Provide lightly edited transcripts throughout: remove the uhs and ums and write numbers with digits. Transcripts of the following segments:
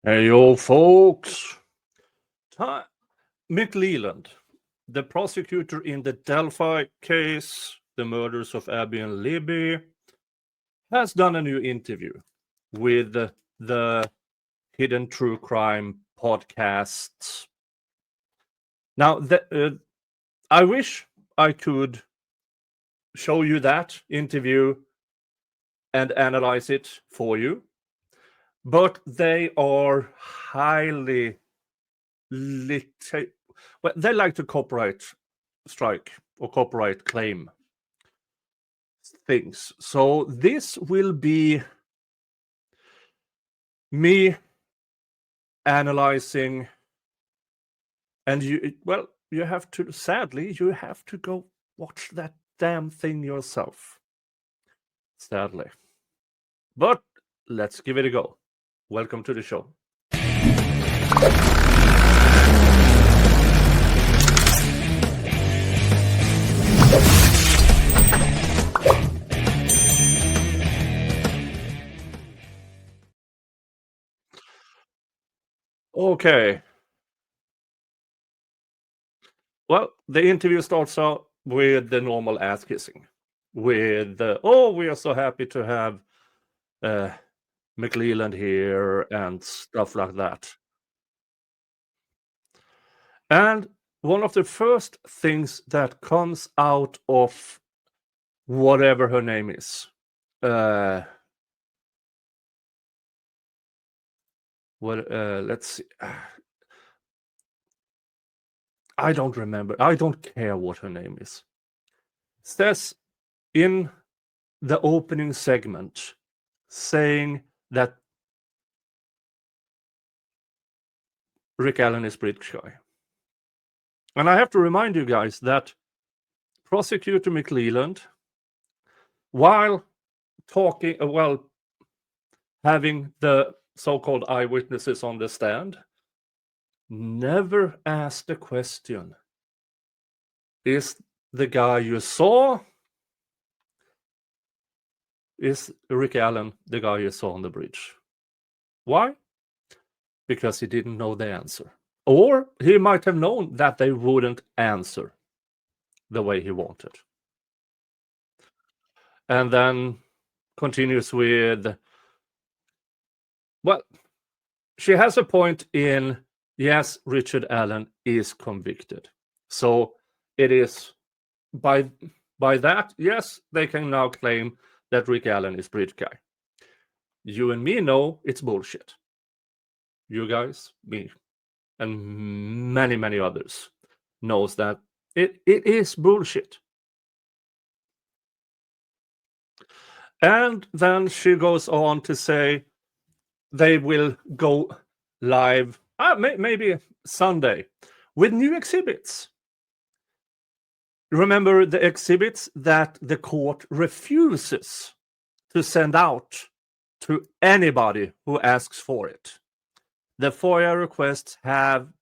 Hey, yo, folks. Mick Leland, the prosecutor in the Delphi case, the murders of Abby and Libby, has done a new interview with the Hidden True Crime podcast. Now, I wish I could show you that interview and analyze it for you, but they are highly well, they like to copyright strike or copyright claim things. So this will be me analyzing, and you have to, sadly, you have to go watch that damn thing yourself. Sadly. But let's give it a go. Welcome to the show. Okay. Well, the interview starts out with the normal ass kissing. With, we are so happy to have McLeland here and stuff like that. And one of the first things that comes out of whatever her name is, let's see. I don't remember. I don't care what her name is. Says in the opening segment, saying that Rick Allen is British guy. And I have to remind you guys that Prosecutor McLeland, while talking, having the so-called eyewitnesses on the stand, never asked the question, is the guy you saw, is Rick Allen the guy you saw on the bridge? Why? Because he didn't know the answer. Or he might have known that they wouldn't answer the way he wanted. And then continues with, well, she has a point in, yes, Richard Allen is convicted. So it is by that, yes, they can now claim that Rick Allen is bridge guy. You and me know it's bullshit. You guys, me, and many, many others knows that it is bullshit. And then she goes on to say they will go live, maybe Sunday, with new exhibits. Remember the exhibits that the court refuses to send out to anybody who asks for it. The FOIA requests have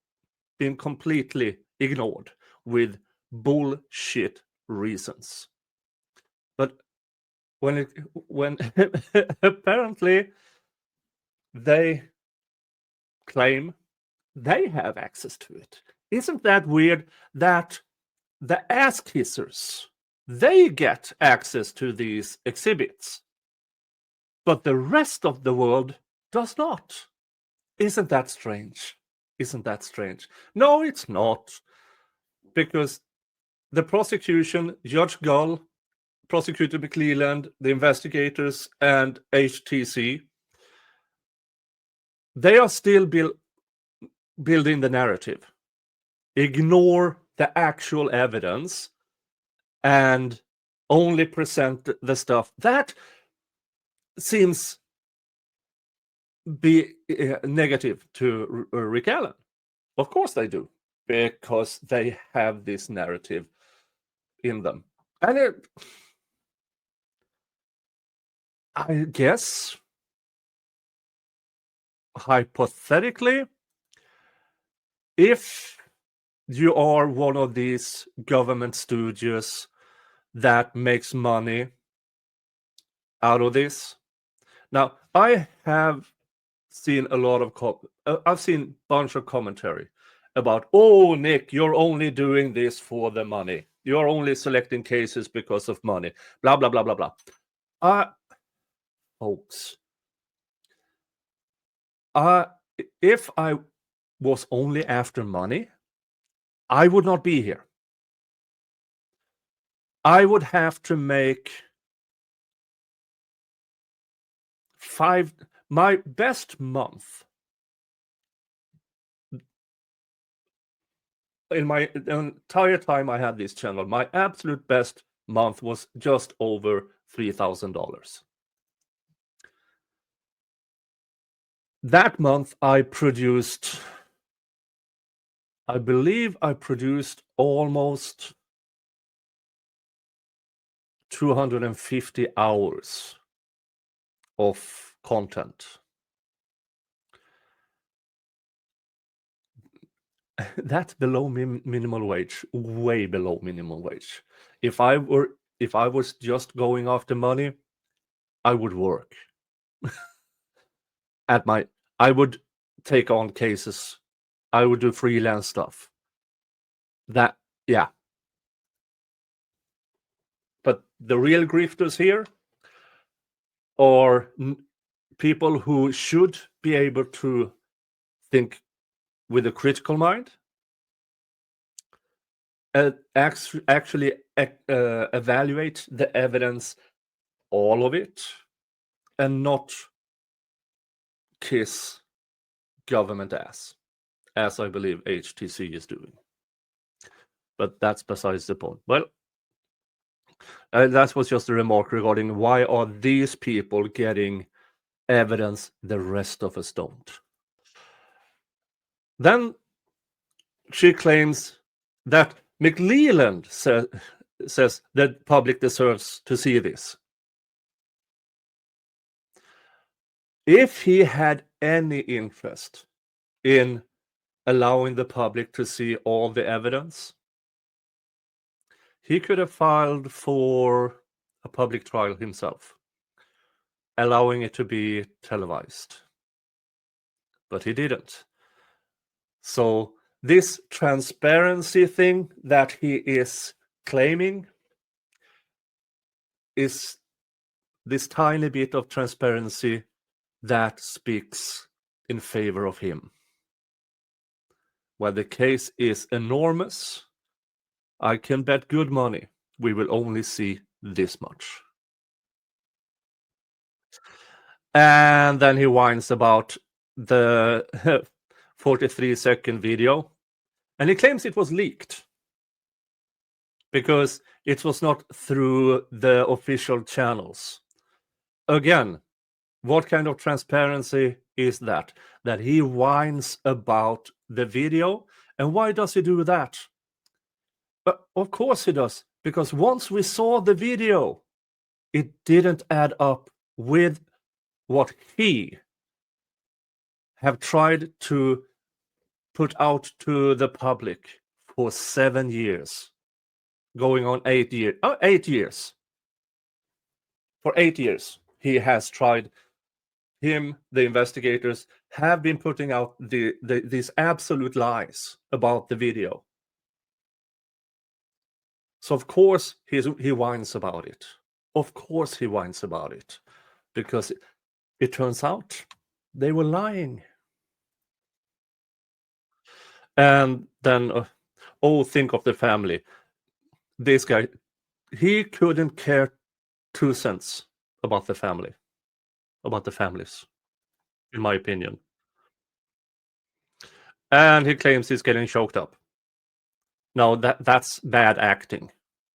been completely ignored with bullshit reasons. But when apparently they claim they have access to it. Isn't that weird that the ass kissers, they get access to these exhibits, but the rest of the world does not? Isn't that strange? Isn't that strange? No, it's not. Because the prosecution, Judge Gull, Prosecutor McLeland, the investigators, and HTC, they are still building the narrative. Ignore the actual evidence and only present the stuff that seems be negative to Rick Allen. Of course they do, because they have this narrative in them. And I guess, hypothetically, if you are one of these government studios that makes money out of this. Now, I have seen a lot of I've seen a bunch of commentary about, oh, Nick, you're only doing this for the money. You're only selecting cases because of money. Blah, blah, blah, blah, blah. Folks, if I was only after money, I would not be here. I would have to make my best month in my entire time I had this channel. My absolute best month was just over $3,000. That month I believe I produced almost 250 hours of content. That's below minimum wage, way below minimum wage. If I was just going after money, I would work. I would take on cases. I would do freelance stuff. Yeah. But the real grifters here are people who should be able to think with a critical mind, actually evaluate the evidence, all of it, and not kiss government ass, as I believe HTC is doing. But that's besides the point. Well, that was just a remark regarding why are these people getting evidence the rest of us don't. Then she claims that McLeland says that public deserves to see this. If he had any interest in allowing the public to see all the evidence, he could have filed for a public trial himself, allowing it to be televised. But he didn't. So this transparency thing that he is claiming is this tiny bit of transparency that speaks in favor of him. While the case is enormous, I can bet good money we will only see this much. And then he whines about the 43-second video, and he claims it was leaked because it was not through the official channels. Again, what kind of transparency is that? That he whines about the video. And why does he do that? But of course he does, because once we saw the video, it didn't add up with what he have tried to put out to the public for 7 years, going on 8 years. 8 years. For 8 years, he has tried. The investigators have been putting out these absolute lies about the video. So of course he whines about it. Of course he whines about it, because it turns out they were lying. And then, think of the family. This guy, he couldn't care 2 cents about the family, about the families, in my opinion. And he claims he's getting choked up. Now that's bad acting.